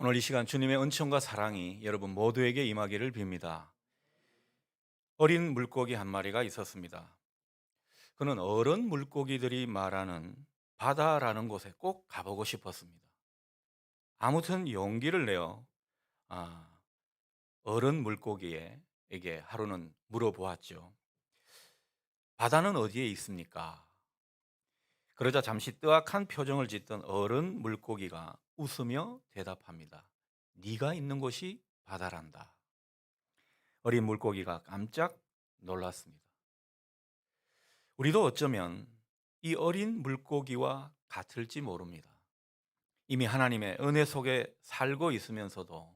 오늘 이 시간 주님의 은총과 사랑이 여러분 모두에게 임하기를 빕니다. 어린 물고기 한 마리가 있었습니다. 그는 어른 물고기들이 말하는 바다라는 곳에 꼭 가보고 싶었습니다. 아무튼 용기를 내어 아, 어른 물고기에게 하루는 물어보았죠. 바다는 어디에 있습니까? 그러자 잠시 뜨악한 표정을 짓던 어른 물고기가 웃으며 대답합니다. 네가 있는 곳이 바다란다. 어린 물고기가 깜짝 놀랐습니다. 우리도 어쩌면 이 어린 물고기와 같을지 모릅니다. 이미 하나님의 은혜 속에 살고 있으면서도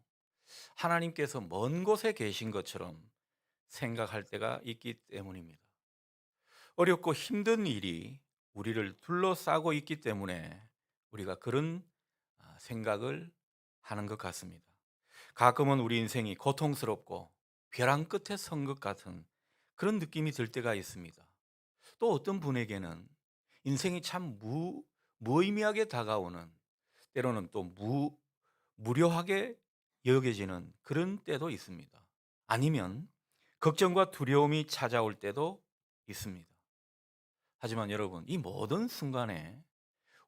하나님께서 먼 곳에 계신 것처럼 생각할 때가 있기 때문입니다. 어렵고 힘든 일이 우리를 둘러싸고 있기 때문에 우리가 그런 생각을 하는 것 같습니다. 가끔은 우리 인생이 고통스럽고 벼랑 끝에 선 것 같은 그런 느낌이 들 때가 있습니다. 또 어떤 분에게는 인생이 참 무의미하게 다가오는, 때로는 또 무료하게 여겨지는 그런 때도 있습니다. 아니면 걱정과 두려움이 찾아올 때도 있습니다. 하지만 여러분, 이 모든 순간에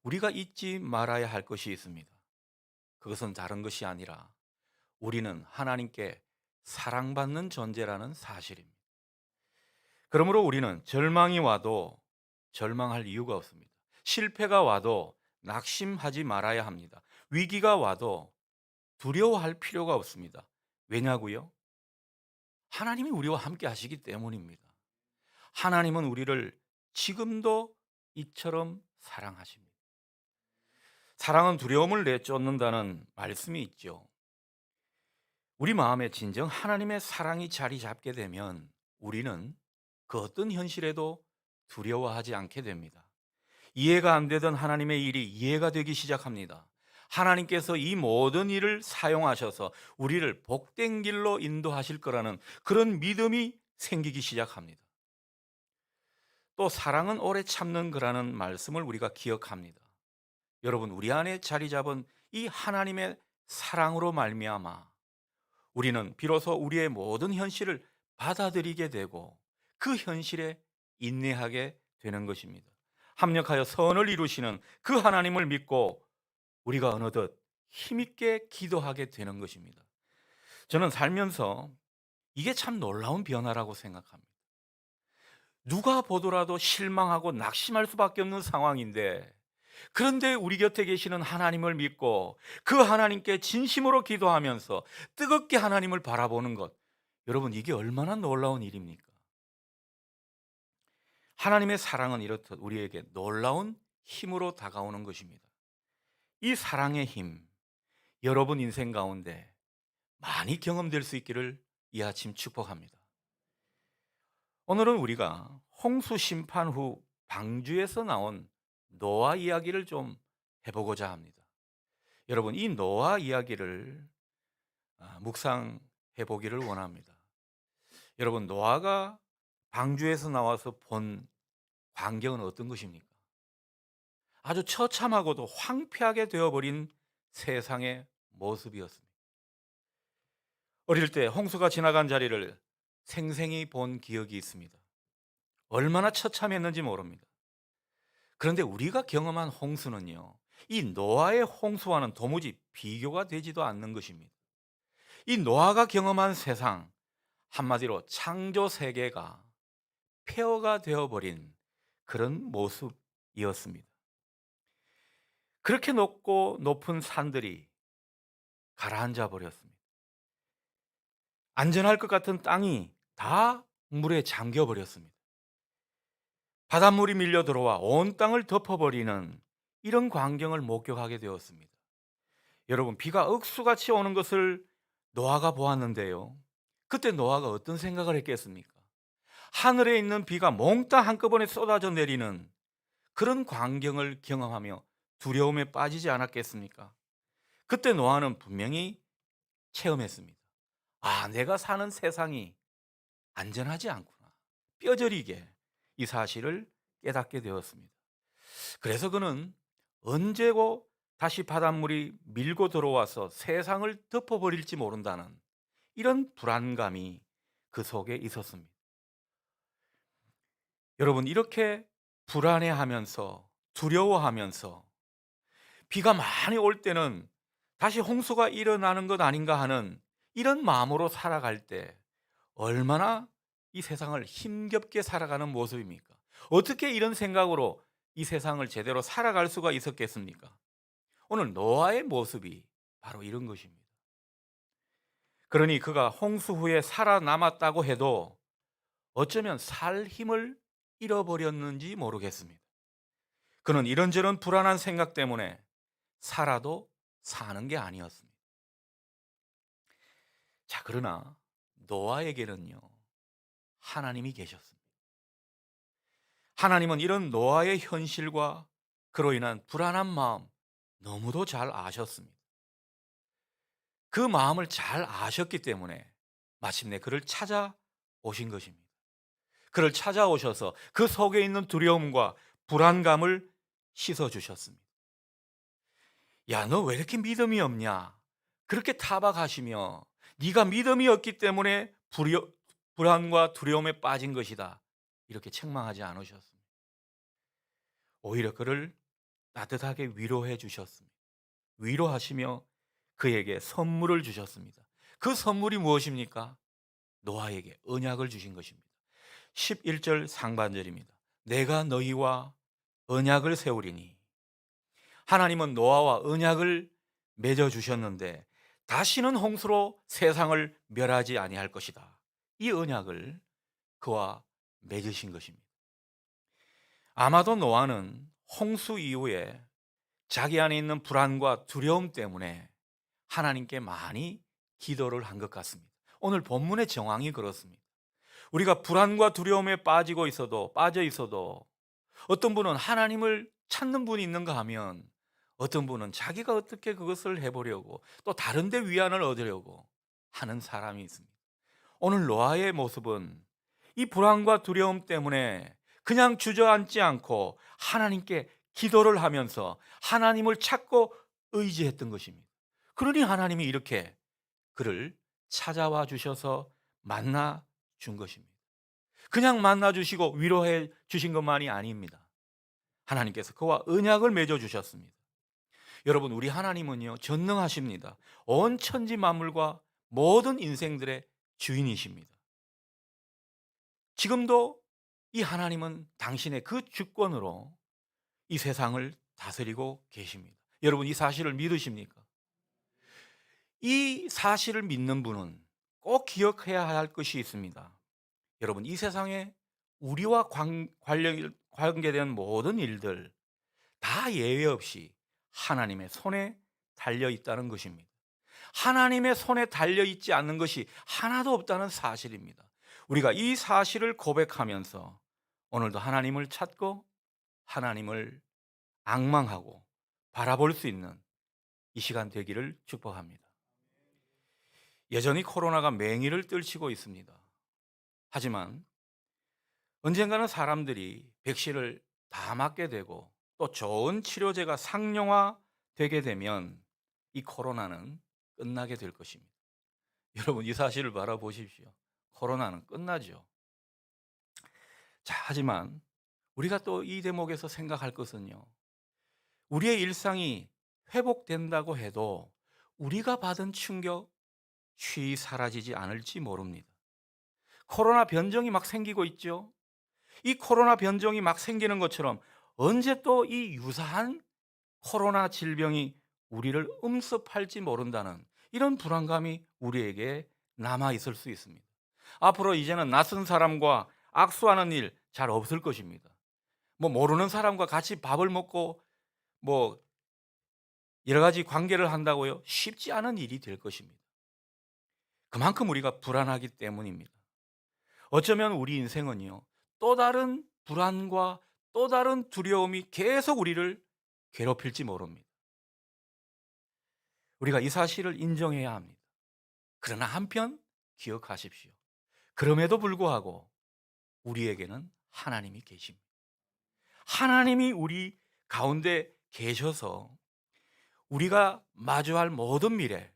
우리가 잊지 말아야 할 것이 있습니다. 그것은 다른 것이 아니라 우리는 하나님께 사랑받는 존재라는 사실입니다. 그러므로 우리는 절망이 와도 절망할 이유가 없습니다. 실패가 와도 낙심하지 말아야 합니다. 위기가 와도 두려워할 필요가 없습니다. 왜냐고요? 하나님이 우리와 함께 하시기 때문입니다. 하나님은 우리를 지금도 이처럼 사랑하십니다. 사랑은 두려움을 내쫓는다는 말씀이 있죠. 우리 마음에 진정 하나님의 사랑이 자리 잡게 되면 우리는 그 어떤 현실에도 두려워하지 않게 됩니다. 이해가 안 되던 하나님의 일이 이해가 되기 시작합니다. 하나님께서 이 모든 일을 사용하셔서 우리를 복된 길로 인도하실 거라는 그런 믿음이 생기기 시작합니다. 또 사랑은 오래 참는 거라는 말씀을 우리가 기억합니다. 여러분, 우리 안에 자리 잡은 이 하나님의 사랑으로 말미암아 우리는 비로소 우리의 모든 현실을 받아들이게 되고 그 현실에 인내하게 되는 것입니다. 합력하여 선을 이루시는 그 하나님을 믿고 우리가 어느덧 힘있게 기도하게 되는 것입니다. 저는 살면서 이게 참 놀라운 변화라고 생각합니다. 누가 보더라도 실망하고 낙심할 수밖에 없는 상황인데, 그런데 우리 곁에 계시는 하나님을 믿고 그 하나님께 진심으로 기도하면서 뜨겁게 하나님을 바라보는 것, 여러분, 이게 얼마나 놀라운 일입니까? 하나님의 사랑은 이렇듯 우리에게 놀라운 힘으로 다가오는 것입니다. 이 사랑의 힘, 여러분 인생 가운데 많이 경험될 수 있기를 이 아침 축복합니다. 오늘은 우리가 홍수 심판 후 방주에서 나온 노아 이야기를 좀 해보고자 합니다. 여러분, 이 노아 이야기를 묵상해 보기를 원합니다. 여러분, 노아가 방주에서 나와서 본 광경은 어떤 것입니까? 아주 처참하고도 황폐하게 되어버린 세상의 모습이었습니다. 어릴 때 홍수가 지나간 자리를 생생히 본 기억이 있습니다. 얼마나 처참했는지 모릅니다. 그런데 우리가 경험한 홍수는요, 이 노아의 홍수와는 도무지 비교가 되지도 않는 것입니다. 이 노아가 경험한 세상, 한마디로 창조 세계가 폐허가 되어버린 그런 모습이었습니다. 그렇게 높고 높은 산들이 가라앉아 버렸습니다. 안전할 것 같은 땅이 다 물에 잠겨 버렸습니다. 바닷물이 밀려 들어와 온 땅을 덮어버리는 이런 광경을 목격하게 되었습니다. 여러분, 비가 억수같이 오는 것을 노아가 보았는데요. 그때 노아가 어떤 생각을 했겠습니까? 하늘에 있는 비가 몽땅 한꺼번에 쏟아져 내리는 그런 광경을 경험하며 두려움에 빠지지 않았겠습니까? 그때 노아는 분명히 체험했습니다. 아, 내가 사는 세상이 안전하지 않구나. 뼈저리게 이 사실을 깨닫게 되었습니다. 그래서 그는 언제고 다시 바닷물이 밀고 들어와서 세상을 덮어버릴지 모른다는 이런 불안감이 그 속에 있었습니다. 여러분, 이렇게 불안해하면서 두려워하면서 비가 많이 올 때는 다시 홍수가 일어나는 것 아닌가 하는 이런 마음으로 살아갈 때 얼마나 이 세상을 힘겹게 살아가는 모습입니까? 어떻게 이런 생각으로 이 세상을 제대로 살아갈 수가 있었겠습니까? 오늘 노아의 모습이 바로 이런 것입니다. 그러니 그가 홍수 후에 살아남았다고 해도 어쩌면 살 힘을 잃어버렸는지 모르겠습니다. 그는 이런저런 불안한 생각 때문에 살아도 사는 게 아니었습니다. 자, 그러나 노아에게는요, 하나님이 계셨습니다. 하나님은 이런 노아의 현실과 그로 인한 불안한 마음 너무도 잘 아셨습니다. 그 마음을 잘 아셨기 때문에 마침내 그를 찾아오신 것입니다. 그를 찾아오셔서 그 속에 있는 두려움과 불안감을 씻어주셨습니다. 야, 너 왜 이렇게 믿음이 없냐? 그렇게 타박하시며 네가 믿음이 없기 때문에 불안과 두려움에 빠진 것이다, 이렇게 책망하지 않으셨습니다. 오히려 그를 따뜻하게 위로해 주셨습니다. 위로하시며 그에게 선물을 주셨습니다. 그 선물이 무엇입니까? 노아에게 언약을 주신 것입니다. 11절 상반절입니다. 내가 너희와 언약을 세우리니. 하나님은 노아와 언약을 맺어 주셨는데 다시는 홍수로 세상을 멸하지 아니할 것이다, 이 언약을 그와 맺으신 것입니다. 아마도 노아는 홍수 이후에 자기 안에 있는 불안과 두려움 때문에 하나님께 많이 기도를 한 것 같습니다. 오늘 본문의 정황이 그렇습니다. 우리가 불안과 두려움에 빠져 있어도 어떤 분은 하나님을 찾는 분이 있는가 하면 어떤 분은 자기가 어떻게 그것을 해보려고 또 다른 데 위안을 얻으려고 하는 사람이 있습니다. 오늘 노아의 모습은 이 불안과 두려움 때문에 그냥 주저앉지 않고 하나님께 기도를 하면서 하나님을 찾고 의지했던 것입니다. 그러니 하나님이 이렇게 그를 찾아와 주셔서 만나 준 것입니다. 그냥 만나 주시고 위로해 주신 것만이 아닙니다. 하나님께서 그와 언약을 맺어 주셨습니다. 여러분, 우리 하나님은요, 전능하십니다. 온 천지 만물과 모든 인생들의 주인이십니다. 지금도 이 하나님은 당신의 그 주권으로 이 세상을 다스리고 계십니다. 여러분, 이 사실을 믿으십니까? 이 사실을 믿는 분은 꼭 기억해야 할 것이 있습니다. 여러분, 이 세상에 우리와 관계된 모든 일들 다 예외 없이 하나님의 손에 달려 있다는 것입니다. 하나님의 손에 달려 있지 않는 것이 하나도 없다는 사실입니다. 우리가 이 사실을 고백하면서 오늘도 하나님을 찾고 하나님을 앙망하고 바라볼 수 있는 이 시간 되기를 축복합니다. 여전히 코로나가 맹위를 떨치고 있습니다. 하지만 언젠가는 사람들이 백신을 다 맞게 되고 또 좋은 치료제가 상용화되게 되면 이 코로나는 끝나게 될 것입니다. 여러분, 이 사실을 바라보십시오. 코로나는 끝나죠. 자, 하지만 우리가 또 이 대목에서 생각할 것은요, 우리의 일상이 회복된다고 해도 우리가 받은 충격 쉬이 사라지지 않을지 모릅니다. 코로나 변종이 막 생기고 있죠. 이 코로나 변종이 막 생기는 것처럼 언제 또 이 유사한 코로나 질병이 우리를 음습할지 모른다는 이런 불안감이 우리에게 남아 있을 수 있습니다. 앞으로 이제는 낯선 사람과 악수하는 일 잘 없을 것입니다. 모르는 사람과 같이 밥을 먹고 뭐 여러 가지 관계를 한다고요, 쉽지 않은 일이 될 것입니다. 그만큼 우리가 불안하기 때문입니다. 어쩌면 우리 인생은요, 또 다른 불안과 또 다른 두려움이 계속 우리를 괴롭힐지 모릅니다. 우리가 이 사실을 인정해야 합니다. 그러나 한편 기억하십시오. 그럼에도 불구하고 우리에게는 하나님이 계십니다. 하나님이 우리 가운데 계셔서 우리가 마주할 모든 미래,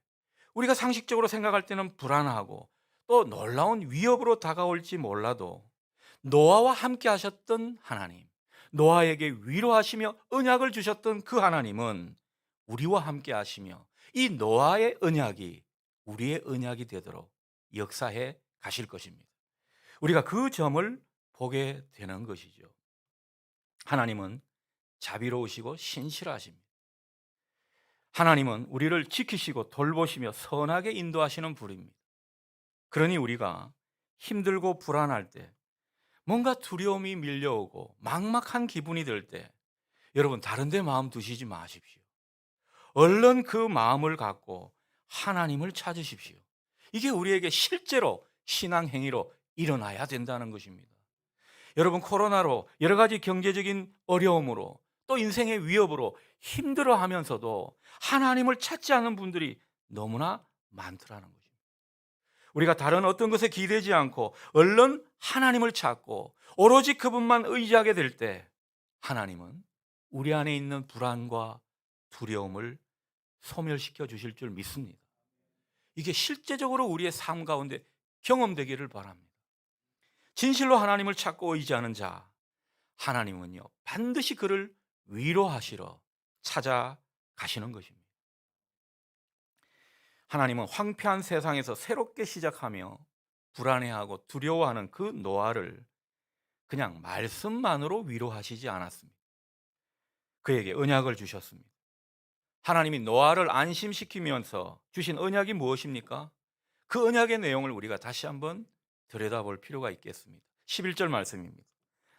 우리가 상식적으로 생각할 때는 불안하고 또 놀라운 위협으로 다가올지 몰라도 노아와 함께 하셨던 하나님, 노아에게 위로하시며 언약을 주셨던 그 하나님은 우리와 함께 하시며 이 노아의 언약이 우리의 언약이 되도록 역사해 가실 것입니다. 우리가 그 점을 보게 되는 것이죠. 하나님은 자비로우시고 신실하십니다. 하나님은 우리를 지키시고 돌보시며 선하게 인도하시는 분입니다. 그러니 우리가 힘들고 불안할 때, 뭔가 두려움이 밀려오고 막막한 기분이 들 때, 여러분 다른 데 마음 두시지 마십시오. 얼른 그 마음을 갖고 하나님을 찾으십시오. 이게 우리에게 실제로 신앙 행위로 일어나야 된다는 것입니다. 여러분, 코로나로 여러 가지 경제적인 어려움으로 또 인생의 위협으로 힘들어 하면서도 하나님을 찾지 않는 분들이 너무나 많더라는 것입니다. 우리가 다른 어떤 것에 기대지 않고 얼른 하나님을 찾고 오로지 그분만 의지하게 될 때 하나님은 우리 안에 있는 불안과 두려움을 소멸시켜 주실 줄 믿습니다. 이게 실제적으로 우리의 삶 가운데 경험되기를 바랍니다. 진실로 하나님을 찾고 의지하는 자, 하나님은요 반드시 그를 위로하시러 찾아가시는 것입니다. 하나님은 황폐한 세상에서 새롭게 시작하며 불안해하고 두려워하는 그 노아를 그냥 말씀만으로 위로하시지 않았습니다. 그에게 언약을 주셨습니다. 하나님이 노아를 안심시키면서 주신 언약이 무엇입니까? 그 언약의 내용을 우리가 다시 한번 들여다볼 필요가 있겠습니다. 11절 말씀입니다.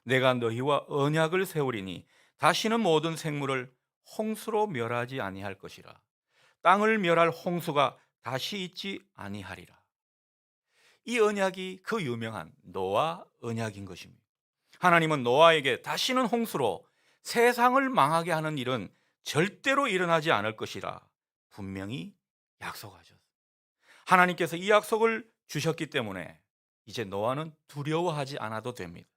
내가 너희와 언약을 세우리니 다시는 모든 생물을 홍수로 멸하지 아니할 것이라. 땅을 멸할 홍수가 다시 있지 아니하리라. 이 언약이 그 유명한 노아 언약인 것입니다. 하나님은 노아에게 다시는 홍수로 세상을 망하게 하는 일은 절대로 일어나지 않을 것이라 분명히 약속하셨습니다. 하나님께서 이 약속을 주셨기 때문에 이제 노아는 두려워하지 않아도 됩니다.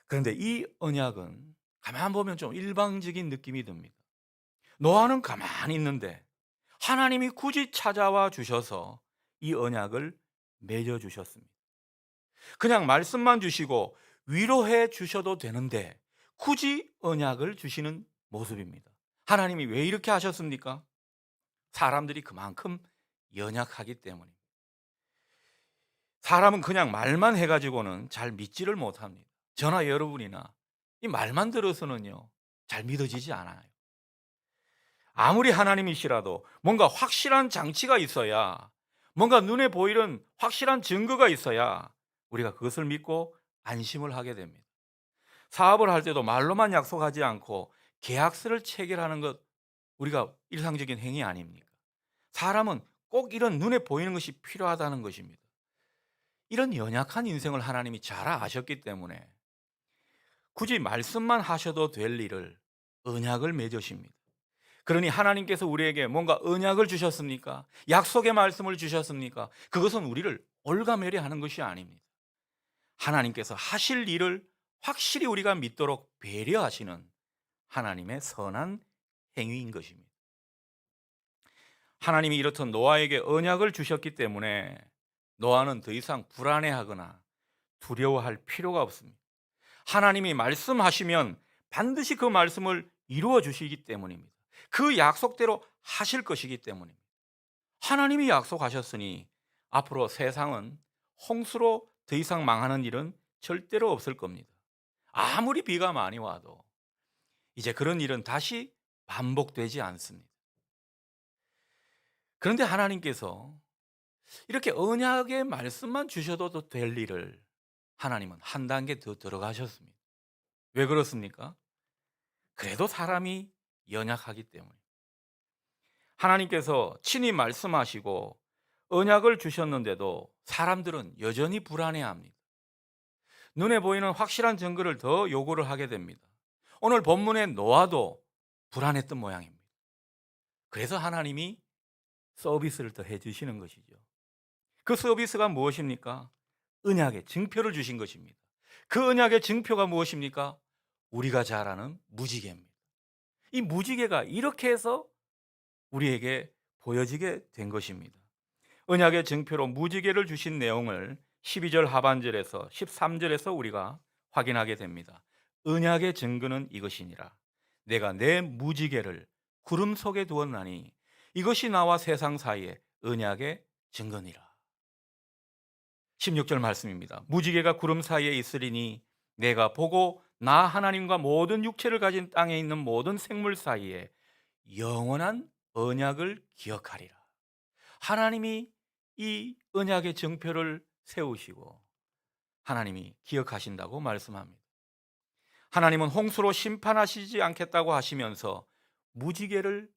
그런데 이 언약은 가만 보면 좀 일방적인 느낌이 듭니다. 노아는 가만히 있는데 하나님이 굳이 찾아와 주셔서 이 언약을 맺어 주셨습니다. 그냥 말씀만 주시고 위로해 주셔도 되는데 굳이 언약을 주시는 모습입니다. 하나님이 왜 이렇게 하셨습니까? 사람들이 그만큼 연약하기 때문입니다. 사람은 그냥 말만 해가지고는 잘 믿지를 못합니다. 저나 여러분이나 이 말만 들어서는요 잘 믿어지지 않아요. 아무리 하나님이시라도 뭔가 확실한 장치가 있어야, 뭔가 눈에 보이는 확실한 증거가 있어야 우리가 그것을 믿고 안심을 하게 됩니다. 사업을 할 때도 말로만 약속하지 않고 계약서를 체결하는 것, 우리가 일상적인 행위 아닙니까? 사람은 꼭 이런 눈에 보이는 것이 필요하다는 것입니다. 이런 연약한 인생을 하나님이 잘 아셨기 때문에 굳이 말씀만 하셔도 될 일을 언약을 맺으십니다. 그러니 하나님께서 우리에게 뭔가 언약을 주셨습니까? 약속의 말씀을 주셨습니까? 그것은 우리를 올가매려 하는 것이 아닙니다. 하나님께서 하실 일을 확실히 우리가 믿도록 배려하시는 하나님의 선한 행위인 것입니다. 하나님이 이렇듯 노아에게 언약을 주셨기 때문에 노아는 더 이상 불안해하거나 두려워할 필요가 없습니다. 하나님이 말씀하시면 반드시 그 말씀을 이루어 주시기 때문입니다. 그 약속대로 하실 것이기 때문입니다. 하나님이 약속하셨으니 앞으로 세상은 홍수로 더 이상 망하는 일은 절대로 없을 겁니다. 아무리 비가 많이 와도 이제 그런 일은 다시 반복되지 않습니다. 그런데 하나님께서 이렇게 언약의 말씀만 주셔도 될 일을 하나님은 한 단계 더 들어가셨습니다. 왜 그렇습니까? 그래도 사람이 연약하기 때문에. 하나님께서 친히 말씀하시고 언약을 주셨는데도 사람들은 여전히 불안해합니다. 눈에 보이는 확실한 증거를 더 요구를 하게 됩니다. 오늘 본문의 노아도 불안했던 모양입니다. 그래서 하나님이 서비스를 더 해주시는 것이죠. 그 서비스가 무엇입니까? 언약의 증표를 주신 것입니다. 그 언약의 증표가 무엇입니까? 우리가 잘 아는 무지개입니다. 이 무지개가 이렇게 해서 우리에게 보여지게 된 것입니다. 언약의 증표로 무지개를 주신 내용을 12절 하반절에서 13절에서 우리가 확인하게 됩니다. 언약의 증거는 이것이니라. 내가 내 무지개를 구름 속에 두었나니 이것이 나와 세상 사이에 언약의 증거니라. 16절 말씀입니다. 무지개가 구름 사이에 있으리니 내가 보고 나 하나님과 모든 육체를 가진 땅에 있는 모든 생물 사이에 영원한 언약을 기억하리라. 하나님이 이 언약의 증표를 세우시고 하나님이 기억하신다고 말씀합니다. 하나님은 홍수로 심판하시지 않겠다고 하시면서 무지개를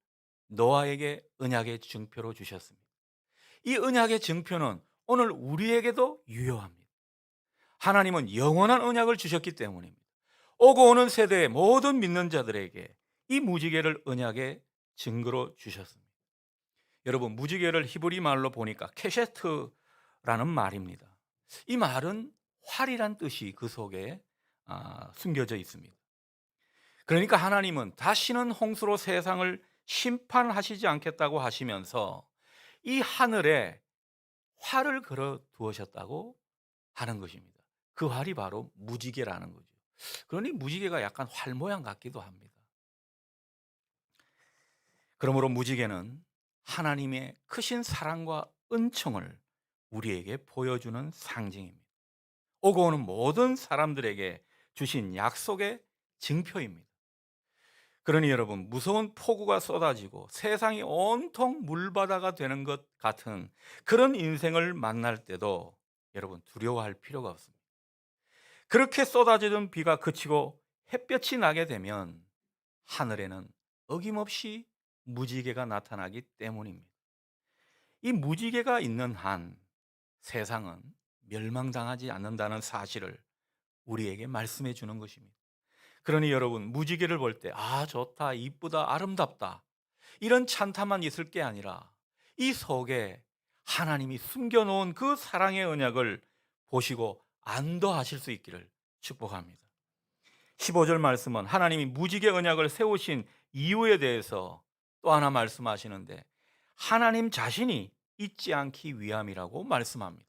노아에게 언약의 증표로 주셨습니다. 이 언약의 증표는 오늘 우리에게도 유효합니다. 하나님은 영원한 언약을 주셨기 때문입니다. 오고 오는 세대의 모든 믿는 자들에게 이 무지개를 언약의 증거로 주셨습니다. 여러분, 무지개를 히브리 말로 보니까 케셰트라는 말입니다. 이 말은 활이란 뜻이 그 속에 숨겨져 있습니다. 그러니까 하나님은 다시는 홍수로 세상을 심판하시지 않겠다고 하시면서 이 하늘에 활을 걸어 두으셨다고 하는 것입니다. 그 활이 바로 무지개라는 거죠. 그러니 무지개가 약간 활 모양 같기도 합니다. 그러므로 무지개는 하나님의 크신 사랑과 은총을 우리에게 보여주는 상징입니다. 오고 오는 모든 사람들에게 주신 약속의 증표입니다. 그러니 여러분, 무서운 폭우가 쏟아지고 세상이 온통 물바다가 되는 것 같은 그런 인생을 만날 때도 여러분 두려워할 필요가 없습니다. 그렇게 쏟아지던 비가 그치고 햇볕이 나게 되면 하늘에는 어김없이 무지개가 나타나기 때문입니다. 이 무지개가 있는 한 세상은 멸망당하지 않는다는 사실을 우리에게 말씀해 주는 것입니다. 그러니 여러분, 무지개를 볼 때 좋다, 이쁘다, 아름답다 이런 찬탄만 있을 게 아니라 이 속에 하나님이 숨겨놓은 그 사랑의 언약을 보시고 안도하실 수 있기를 축복합니다. 15절 말씀은 하나님이 무지개 언약을 세우신 이유에 대해서 또 하나 말씀하시는데 하나님 자신이 잊지 않기 위함이라고 말씀합니다.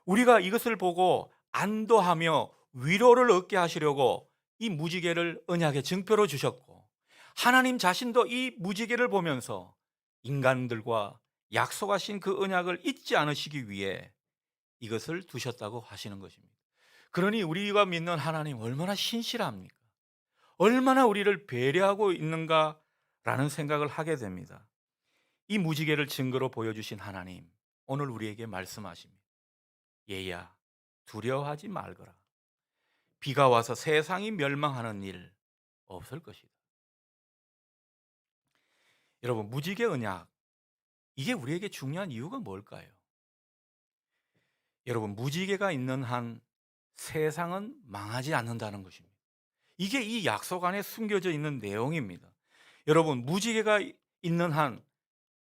우리가 이것을 보고 안도하며 위로를 얻게 하시려고 이 무지개를 언약의 증표로 주셨고, 하나님 자신도 이 무지개를 보면서 인간들과 약속하신 그 언약을 잊지 않으시기 위해 이것을 두셨다고 하시는 것입니다. 그러니 우리가 믿는 하나님 얼마나 신실합니까? 얼마나 우리를 배려하고 있는가라는 생각을 하게 됩니다. 이 무지개를 증거로 보여주신 하나님, 오늘 우리에게 말씀하십니다. 얘야, 두려워하지 말거라. 비가 와서 세상이 멸망하는 일 없을 것이다. 여러분, 무지개 언약, 이게 우리에게 중요한 이유가 뭘까요? 여러분, 무지개가 있는 한 세상은 망하지 않는다는 것입니다. 이게 이 약속 안에 숨겨져 있는 내용입니다. 여러분, 무지개가 있는 한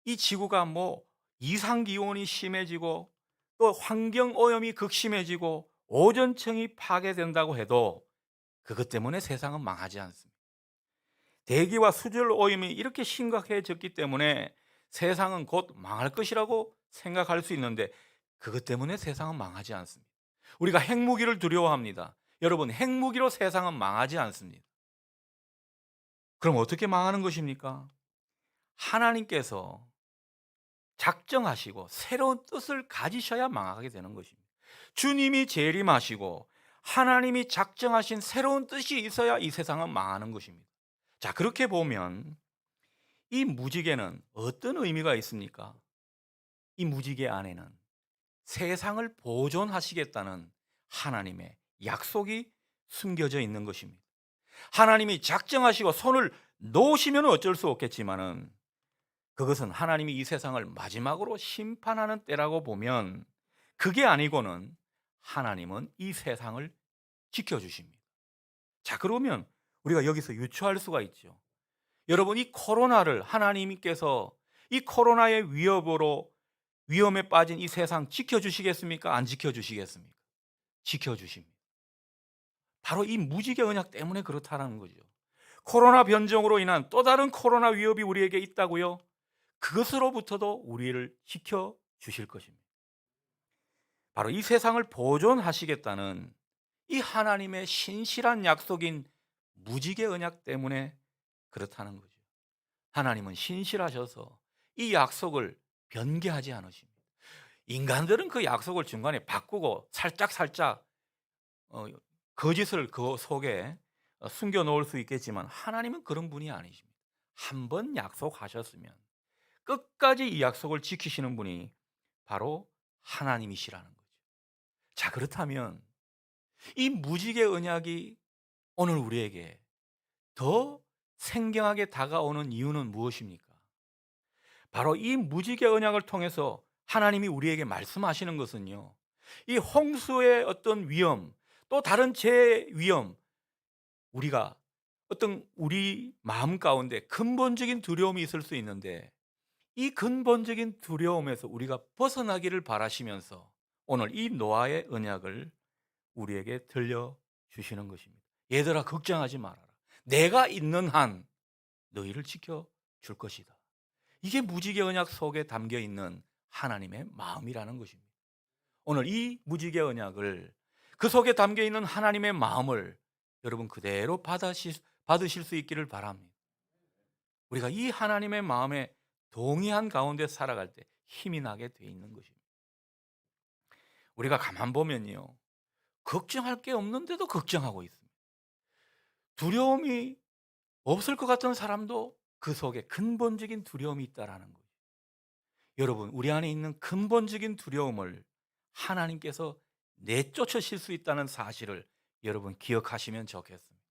이 지구가 이상 기온이 심해지고 또 환경 오염이 극심해지고 오존층이 파괴된다고 해도 그것 때문에 세상은 망하지 않습니다. 대기와 수질 오염이 이렇게 심각해졌기 때문에 세상은 곧 망할 것이라고 생각할 수 있는데 그것 때문에 세상은 망하지 않습니다. 우리가 핵무기를 두려워합니다. 여러분, 핵무기로 세상은 망하지 않습니다. 그럼 어떻게 망하는 것입니까? 하나님께서 작정하시고 새로운 뜻을 가지셔야 망하게 되는 것입니다. 주님이 재림하시고 하나님이 작정하신 새로운 뜻이 있어야 이 세상은 망하는 것입니다. 자, 그렇게 보면 이 무지개는 어떤 의미가 있습니까? 이 무지개 안에는 세상을 보존하시겠다는 하나님의 약속이 숨겨져 있는 것입니다. 하나님이 작정하시고 손을 놓으시면 어쩔 수 없겠지만은 그것은 하나님이 이 세상을 마지막으로 심판하는 때라고 보면 그게 아니고는 하나님은 이 세상을 지켜주십니다. 자, 그러면 우리가 여기서 유추할 수가 있죠. 여러분, 이 코로나를 하나님께서 이 코로나의 위험에 빠진 이 세상 지켜주시겠습니까? 안 지켜주시겠습니까? 지켜주십니다. 바로 이 무지개 언약 때문에 그렇다는 거죠. 코로나 변종으로 인한 또 다른 코로나 위협이 우리에게 있다고요? 그것으로부터도 우리를 지켜 주실 것입니다. 바로 이 세상을 보존하시겠다는 이 하나님의 신실한 약속인 무지개 언약 때문에 그렇다는 거죠. 하나님은 신실하셔서 이 약속을 변개하지 않으십니다. 인간들은 그 약속을 중간에 바꾸고 살짝 어, 거짓을 그 속에 숨겨 놓을 수 있겠지만 하나님은 그런 분이 아니십니다. 한 번 약속하셨으면 끝까지 이 약속을 지키시는 분이 바로 하나님이시라는 거죠. 자, 그렇다면 이 무지개 언약이 오늘 우리에게 더 생경하게 다가오는 이유는 무엇입니까? 바로 이 무지개 언약을 통해서 하나님이 우리에게 말씀하시는 것은요, 이 홍수의 어떤 위험, 또 다른 재해 위험, 우리가 어떤 우리 마음 가운데 근본적인 두려움이 있을 수 있는데 이 근본적인 두려움에서 우리가 벗어나기를 바라시면서 오늘 이 노아의 언약을 우리에게 들려주시는 것입니다. 얘들아, 걱정하지 말아라. 내가 있는 한 너희를 지켜줄 것이다. 이게 무지개 언약 속에 담겨 있는 하나님의 마음이라는 것입니다. 오늘 이 무지개 언약을, 그 속에 담겨 있는 하나님의 마음을 여러분 그대로 받으실 수 있기를 바랍니다. 우리가 이 하나님의 마음에 동의한 가운데 살아갈 때 힘이 나게 돼 있는 것입니다. 우리가 가만 보면요, 걱정할 게 없는데도 걱정하고 있습니다. 두려움이 없을 것 같은 사람도 그 속에 근본적인 두려움이 있다라는 거예요. 여러분, 우리 안에 있는 근본적인 두려움을 하나님께서 내쫓으실 수 있다는 사실을 여러분 기억하시면 좋겠습니다.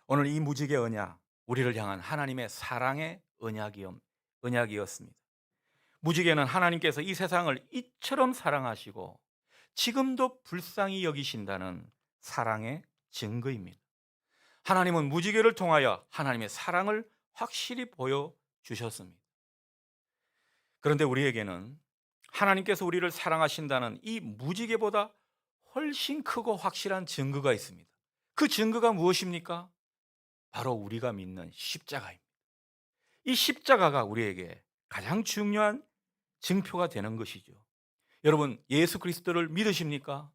오늘 이 무지개 언약, 우리를 향한 하나님의 사랑의 언약이었습니다. 무지개는 하나님께서 이 세상을 이처럼 사랑하시고 지금도 불쌍히 여기신다는 사랑의 증거입니다. 하나님은 무지개를 통하여 하나님의 사랑을 확실히 보여주셨습니다. 그런데 우리에게는 하나님께서 우리를 사랑하신다는 이 무지개보다 훨씬 크고 확실한 증거가 있습니다. 그 증거가 무엇입니까? 바로 우리가 믿는 십자가입니다. 이 십자가가 우리에게 가장 중요한 증표가 되는 것이죠. 여러분, 예수 그리스도를 믿으십니까?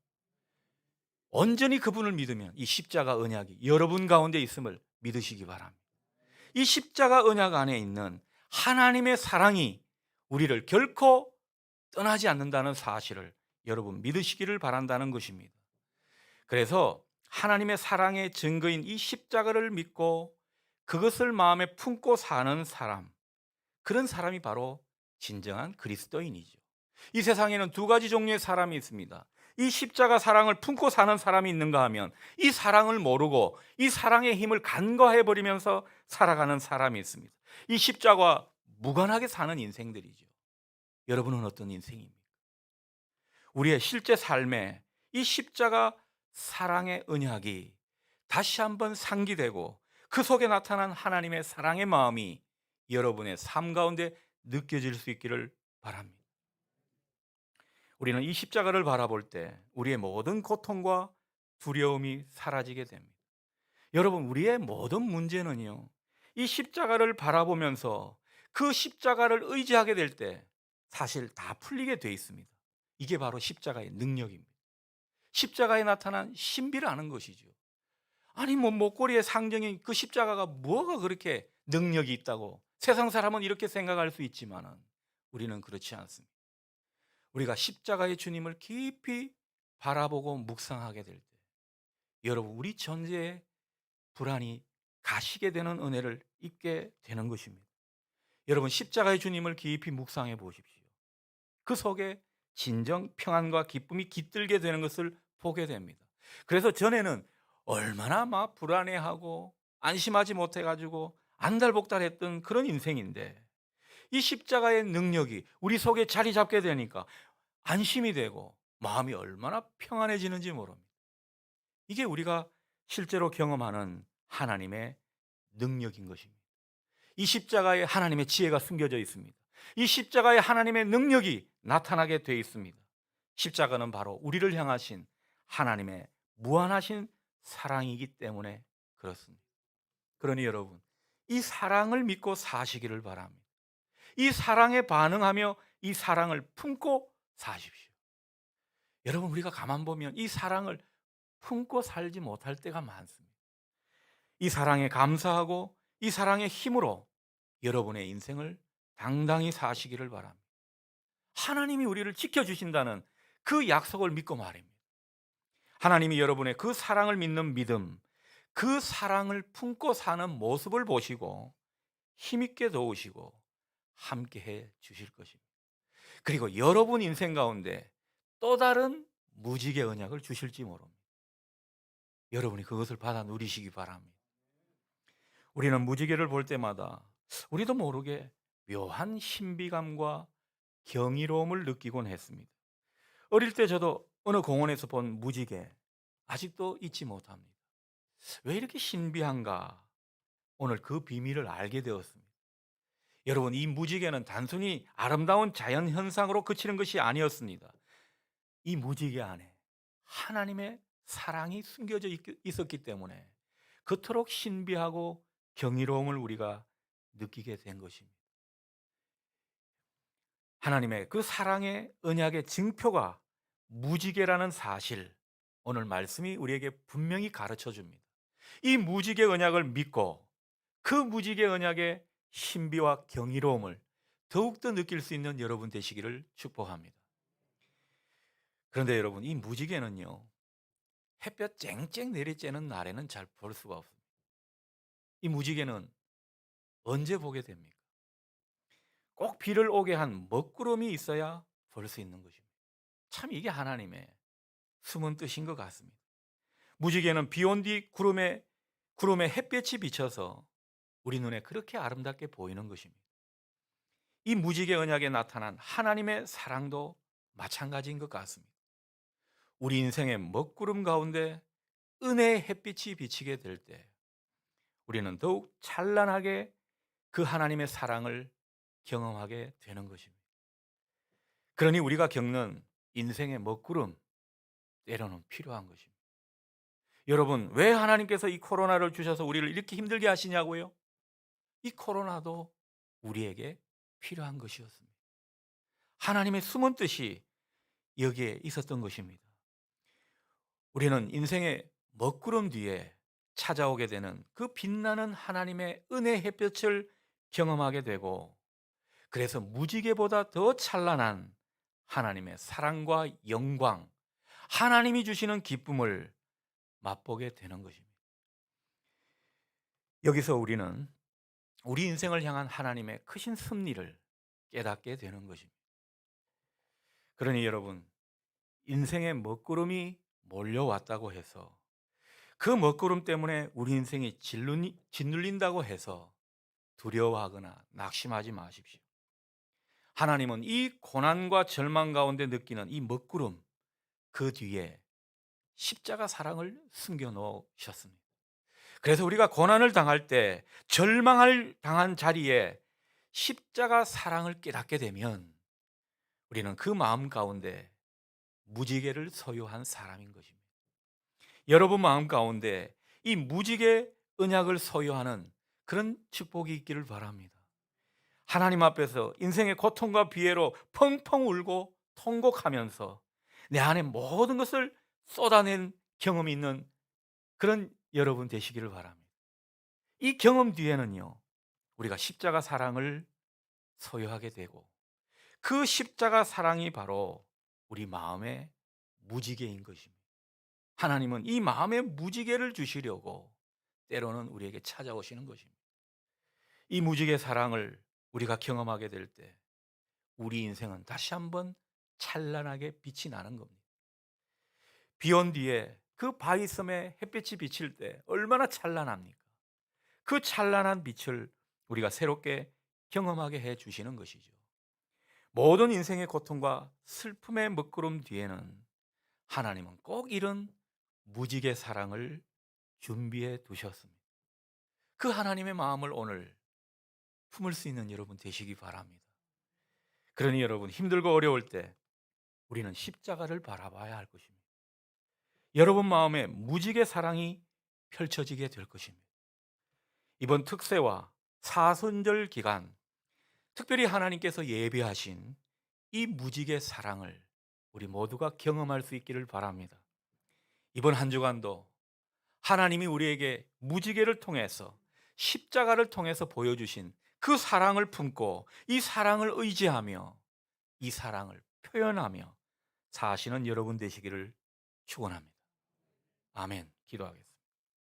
온전히 그분을 믿으면 이 십자가 언약이 여러분 가운데 있음을 믿으시기 바랍니다. 이 십자가 언약 안에 있는 하나님의 사랑이 우리를 결코 떠나지 않는다는 사실을 여러분 믿으시기를 바란다는 것입니다. 그래서 하나님의 사랑의 증거인 이 십자가를 믿고 그것을 마음에 품고 사는 사람, 그런 사람이 바로 진정한 그리스도인이죠. 이 세상에는 두 가지 종류의 사람이 있습니다. 이 십자가 사랑을 품고 사는 사람이 있는가 하면 이 사랑을 모르고 이 사랑의 힘을 간과해 버리면서 살아가는 사람이 있습니다. 이 십자가와 무관하게 사는 인생들이죠. 여러분은 어떤 인생입니까? 우리의 실제 삶에 이 십자가 사랑의 언약이 다시 한번 상기되고 그 속에 나타난 하나님의 사랑의 마음이 여러분의 삶 가운데 느껴질 수 있기를 바랍니다. 우리는 이 십자가를 바라볼 때 우리의 모든 고통과 두려움이 사라지게 됩니다. 여러분, 우리의 모든 문제는요, 이 십자가를 바라보면서 그 십자가를 의지하게 될 때 사실 다 풀리게 돼 있습니다. 이게 바로 십자가의 능력입니다. 십자가에 나타난 신비라는 것이죠. 아니, 뭐 목걸이의 상징인 그 십자가가 뭐가 그렇게 능력이 있다고 세상 사람은 이렇게 생각할 수 있지만은 우리는 그렇지 않습니다. 우리가 십자가의 주님을 깊이 바라보고 묵상하게 될 때 여러분, 우리 전제의 불안이 가시게 되는 은혜를 입게 되는 것입니다. 여러분, 십자가의 주님을 깊이 묵상해 보십시오. 그 속에 진정 평안과 기쁨이 깃들게 되는 것을 보게 됩니다. 그래서 전에는 얼마나 막 불안해하고 안심하지 못해가지고 안달복달했던 그런 인생인데 이 십자가의 능력이 우리 속에 자리 잡게 되니까 안심이 되고 마음이 얼마나 평안해지는지 모릅니다. 이게 우리가 실제로 경험하는 하나님의 능력인 것입니다. 이 십자가에 하나님의 지혜가 숨겨져 있습니다. 이 십자가에 하나님의 능력이 나타나게 되어 있습니다. 십자가는 바로 우리를 향하신 하나님의 무한하신 사랑이기 때문에 그렇습니다. 그러니 여러분, 이 사랑을 믿고 사시기를 바랍니다. 이 사랑에 반응하며 이 사랑을 품고 사십시오. 여러분, 우리가 가만 보면 이 사랑을 품고 살지 못할 때가 많습니다. 이 사랑에 감사하고 이 사랑의 힘으로 여러분의 인생을 당당히 사시기를 바랍니다. 하나님이 우리를 지켜주신다는 그 약속을 믿고 말입니다. 하나님이 여러분의 그 사랑을 믿는 믿음, 그 사랑을 품고 사는 모습을 보시고 힘있게 도우시고 함께해 주실 것입니다. 그리고 여러분 인생 가운데 또 다른 무지개 언약을 주실지 모릅니다. 여러분이 그것을 받아 누리시기 바랍니다. 우리는 무지개를 볼 때마다 우리도 모르게 묘한 신비감과 경이로움을 느끼곤 했습니다. 어릴 때 저도 어느 공원에서 본 무지개 아직도 잊지 못합니다. 왜 이렇게 신비한가? 오늘 그 비밀을 알게 되었습니다. 여러분, 이 무지개는 단순히 아름다운 자연 현상으로 그치는 것이 아니었습니다. 이 무지개 안에 하나님의 사랑이 숨겨져 있었기 때문에 그토록 신비하고 경이로움을 우리가 느끼게 된 것입니다. 하나님의 그 사랑의 언약의 증표가 무지개라는 사실, 오늘 말씀이 우리에게 분명히 가르쳐 줍니다. 이 무지개 언약을 믿고 그 무지개 언약의 신비와 경이로움을 더욱더 느낄 수 있는 여러분 되시기를 축복합니다. 그런데 여러분, 이 무지개는요, 햇볕 쨍쨍 내리쬐는 날에는 잘 볼 수가 없습니다. 이 무지개는 언제 보게 됩니까? 꼭 비를 오게 한 먹구름이 있어야 볼 수 있는 것입니다. 참 이게 하나님의 숨은 뜻인 것 같습니다. 무지개는 비 온 뒤 구름에 햇볕이 비쳐서 우리 눈에 그렇게 아름답게 보이는 것입니다. 이 무지개 언약에 나타난 하나님의 사랑도 마찬가지인 것 같습니다. 우리 인생의 먹구름 가운데 은혜의 햇빛이 비치게 될 때 우리는 더욱 찬란하게 그 하나님의 사랑을 경험하게 되는 것입니다. 그러니 우리가 겪는 인생의 먹구름, 때로는 필요한 것입니다. 여러분, 왜 하나님께서 이 코로나를 주셔서 우리를 이렇게 힘들게 하시냐고요? 이 코로나도 우리에게 필요한 것이었습니다. 하나님의 숨은 뜻이 여기에 있었던 것입니다. 우리는 인생의 먹구름 뒤에 찾아오게 되는 그 빛나는 하나님의 은혜 햇볕을 경험하게 되고, 그래서 무지개보다 더 찬란한 하나님의 사랑과 영광, 하나님이 주시는 기쁨을 맛보게 되는 것입니다. 여기서 우리는 우리 인생을 향한 하나님의 크신 섭리를 깨닫게 되는 것입니다. 그러니 여러분, 인생의 먹구름이 몰려왔다고 해서 그 먹구름 때문에 우리 인생이 짓눌린다고 해서 두려워하거나 낙심하지 마십시오. 하나님은 이 고난과 절망 가운데 느끼는 이 먹구름, 그 뒤에 십자가 사랑을 숨겨 놓으셨습니다. 그래서 우리가 고난을 당할 때, 절망을 당한 자리에 십자가 사랑을 깨닫게 되면 우리는 그 마음 가운데 무지개를 소유한 사람인 것입니다. 여러분 마음 가운데 이 무지개 언약을 소유하는 그런 축복이 있기를 바랍니다. 하나님 앞에서 인생의 고통과 비애로 펑펑 울고 통곡하면서 내 안에 모든 것을 쏟아낸 경험이 있는 그런 여러분 되시기를 바랍니다. 이 경험 뒤에는요, 우리가 십자가 사랑을 소유하게 되고 그 십자가 사랑이 바로 우리 마음의 무지개인 것입니다. 하나님은 이 마음의 무지개를 주시려고 때로는 우리에게 찾아오시는 것입니다. 이 무지개 사랑을 우리가 경험하게 될 때 우리 인생은 다시 한번 찬란하게 빛이 나는 겁니다. 비 온 뒤에 그 바위섬에 햇빛이 비칠 때 얼마나 찬란합니까? 그 찬란한 빛을 우리가 새롭게 경험하게 해 주시는 것이죠. 모든 인생의 고통과 슬픔의 먹구름 뒤에는 하나님은 꼭 이런 무지개 사랑을 준비해 두셨습니다. 그 하나님의 마음을 오늘 품을 수 있는 여러분 되시기 바랍니다. 그러니 여러분, 힘들고 어려울 때 우리는 십자가를 바라봐야 할 것입니다. 여러분 마음에 무지개 사랑이 펼쳐지게 될 것입니다. 이번 특세와 사순절 기간, 특별히 하나님께서 예비하신 이 무지개 사랑을 우리 모두가 경험할 수 있기를 바랍니다. 이번 한 주간도 하나님이 우리에게 무지개를 통해서, 십자가를 통해서 보여주신 그 사랑을 품고 이 사랑을 의지하며 이 사랑을 표현하며 사시는 여러분 되시기를 축원합니다. 아멘. 기도하겠습니다.